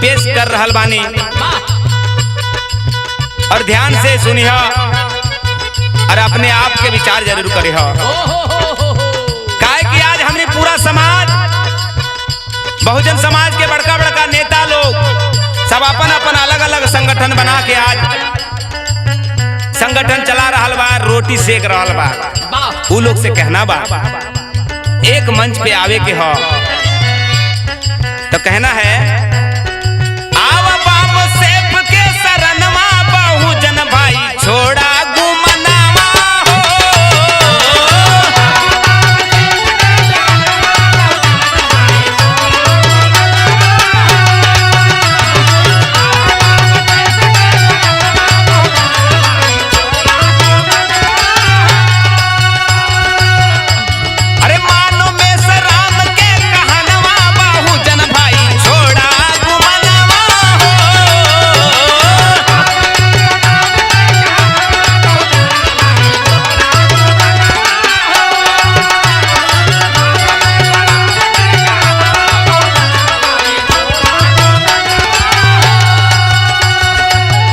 पेश कर रहल बानी और ध्यान से सुनिहा और अपने आप के विचार जरूर करिह। काहे कि आज हमने पूरा समाज, बहुजन समाज के बड़का बड़का नेता लोग सब अपन अपन अलग अलग संगठन बना के आज संगठन चला रहल बा, रोटी सेक रहल बा। उ लोग से कहना बा एक मंच पे आवे के हो तो कहना है आव बाप सेफ के शरणवा बहुजन भाई छोड़ा गुमनावा हो। अरे मानो में सराम के कहनवा बहुजन भाई छोड़ा गुमनावा हो।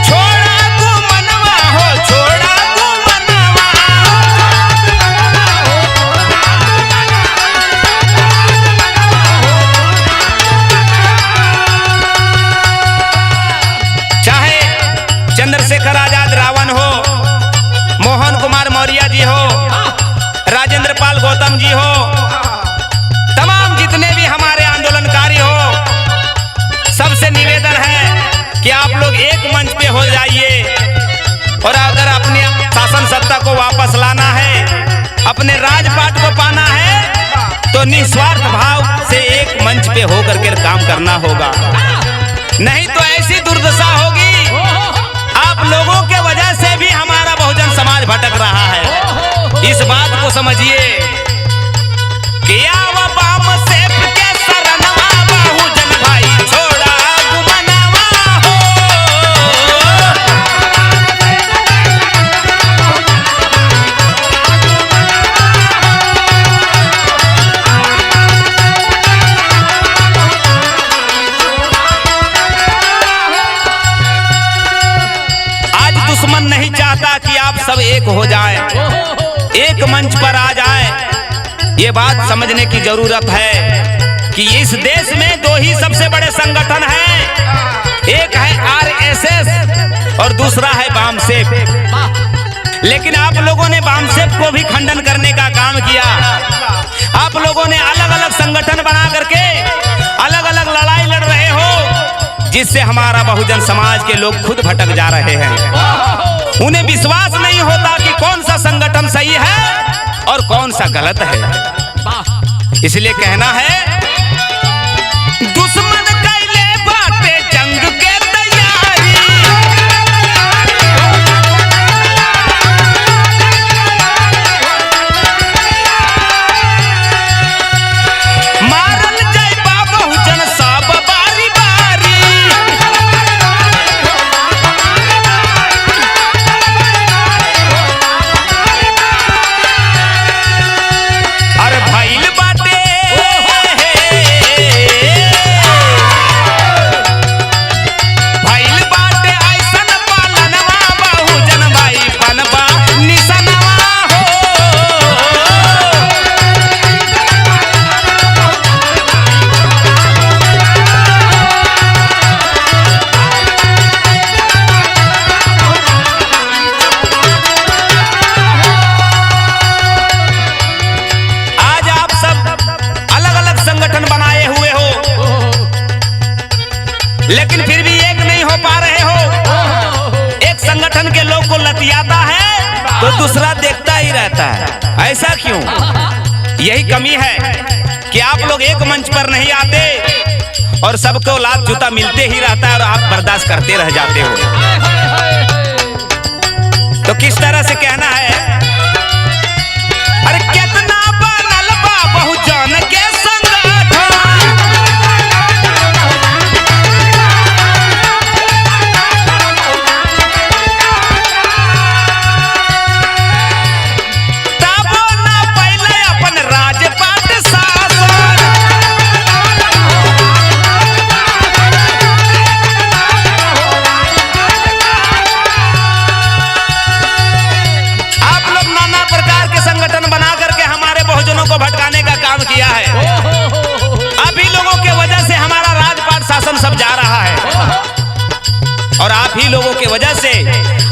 छोड़ा गुमनवा हो, छोड़ा गुमनवा। चाहे चंद्रशेखर आजाद रावण हो, मोहन कुमार मौर्य जी हो, राजेंद्र पाल गौतम जी हो, तमाम जितने भी हमारे आंदोलनकारी हो, सबसे निवेदन है कि आप लोग एक मंच पे हो जाइए और अगर अपने शासन सत्ता को वापस लाना है, अपने राजपाट को पाना है तो निस्वार्थ भाव से एक मंच पे होकर के काम करना होगा। नहीं तो ऐसी दुर्दशा होगी, आप लोगों के वजह से भी हमारा बहुजन समाज भटक रहा है। इस बात को समझिए कि आव बाप सेफ के शरणवा बहुजन भाई छोड़ा गुमनावा हो। आज दुश्मन नहीं चाहता कि आप सब एक हो जाए, एक मंच पर आ जाए। ये बात समझने की जरूरत है कि इस देश में दो ही सबसे बड़े संगठन हैं, एक है आरएसएस और दूसरा है बामसेफ। लेकिन आप लोगों ने बामसेफ को भी खंडन करने का काम किया। आप लोगों ने अलग अलग संगठन बना करके अलग अलग लड़ाई लड़ रहे हो, जिससे हमारा बहुजन समाज के लोग खुद भटक जा रहे हैं। उन्हें विश्वास नहीं होता कि कौन सा संगठन सही है और कौन सा गलत है। इसलिए कहना है दुश्मन कैले बाटे जंग के तैयारी, मारल जाए बहुजन सब बारी बारी। अरे भइल बाटे भइल बाटे ऐसन पालनवा बहुजन भाई बनबा निसनवा हो। आज आप सब अलग अलग संगठन बनाए हुए हो, लेकिन फिर भी एक नहीं हो पा रहे हो। एक संगठन के लोग को लतियाता है तो दूसरा देखता ही रहता है। ऐसा क्यों? यही कमी है कि आप लोग एक मंच पर नहीं आते और सबको लात जूता मिलते ही रहता है और आप बर्दाश्त करते रह जाते हो। तो किस तरह से कहना है? अरे कितना बनल बा बहुजन के संगठन, तबो ना पहले अपन राजपाट शासन। और आप ही लोगों के वजह से,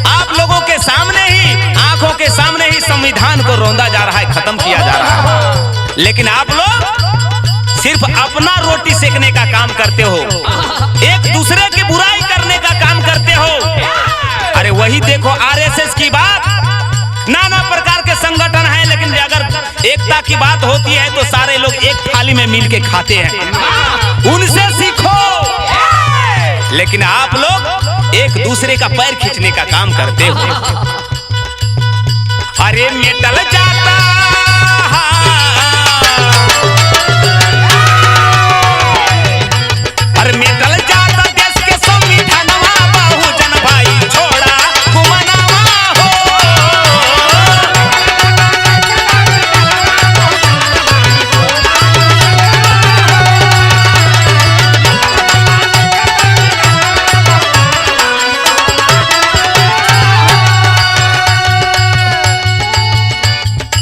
आप लोगों के सामने ही, आंखों के सामने ही संविधान को रौंदा जा रहा है, खत्म किया जा रहा है। लेकिन आप लोग सिर्फ अपना रोटी सेकने का काम करते हो, एक दूसरे की बुराई करने का काम करते हो। अरे वही देखो आरएसएस की बात, नाना प्रकार के संगठन हैं, लेकिन अगर एकता की बात होती है तो सारे लोग एक थाली में मिल के खाते हैं। उनसे सीखो। लेकिन आप लोग एक दूसरे का पैर खींचने का काम करते हो। अरे मेटल जाता, अरे मेटल जाता देश के संविधानवा, बहुजन भाई छोड़ा गुमनावा हो।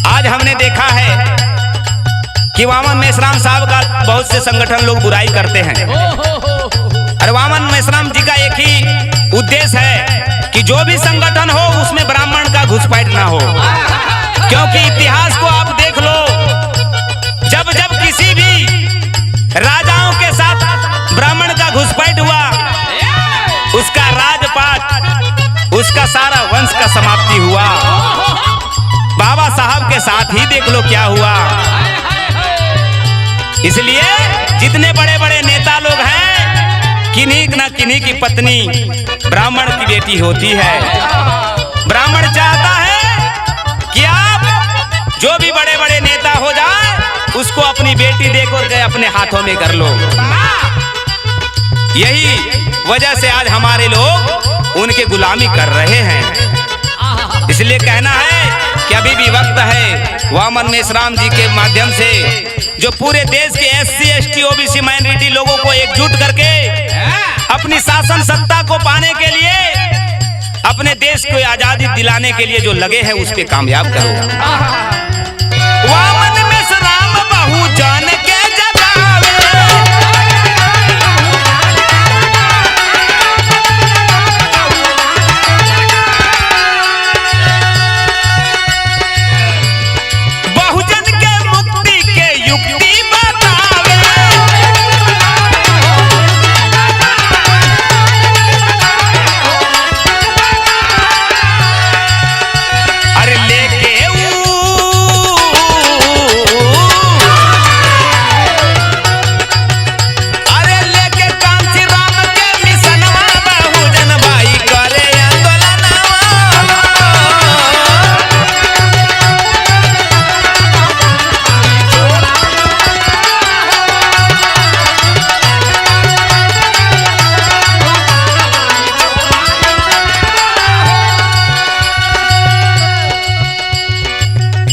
आज हमने देखा है कि वामन मेश्राम साहब का बहुत से संगठन लोग बुराई करते हैं। अरे वामन मेश्राम जी का एक ही उद्देश्य है कि जो भी संगठन हो उसमें ब्राह्मण का घुसपैठ ना हो, क्योंकि इतिहास को आप देख लो, जब जब किसी भी राजाओं के साथ ब्राह्मण का घुसपैठ हुआ, उसका राजपाट, उसका सारा वंश का समाप्ति हुआ। बाबा साहब के साथ ही देख लो क्या हुआ। इसलिए जितने बड़े बड़े नेता लोग हैं, किन्हीं न किन्हीं की पत्नी ब्राह्मण की बेटी होती है। ब्राह्मण चाहता है कि आप जो भी बड़े बड़े नेता हो जाए, उसको अपनी बेटी देकर के अपने हाथों में कर लो। यही वजह से आज हमारे लोग उनके गुलामी कर रहे हैं। इसलिए कहना है कि अभी भी वक्त है वामन मेश्राम जी के माध्यम से जो पूरे देश के एससी, एसटी, ओबीसी माइनॉरिटी लोगों को एकजुट करके अपनी शासन सत्ता को पाने के लिए, अपने देश को आजादी दिलाने के लिए जो लगे हैं, उस पे कामयाब करो। वामन मेश्राम बहुजन के जगावे,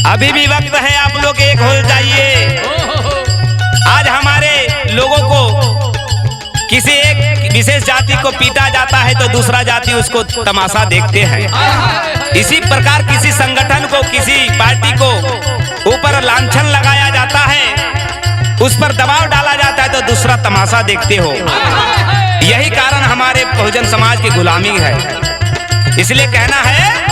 अभी भी वक्त है, आप लोग एक हो जाइए। आज हमारे लोगों को किसी एक विशेष जाति को पीटा जाता है तो दूसरा जाति उसको तमाशा देखते हैं। इसी प्रकार किसी संगठन को, किसी पार्टी को ऊपर लांछन लगाया जाता है, उस पर दबाव डाला जाता है तो दूसरा तमाशा देखते हो। यही कारण हमारे बहुजन समाज की गुलामी है। इसलिए कहना है,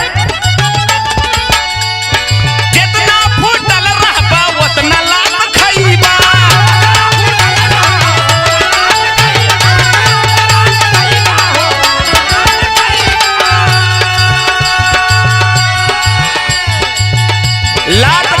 लात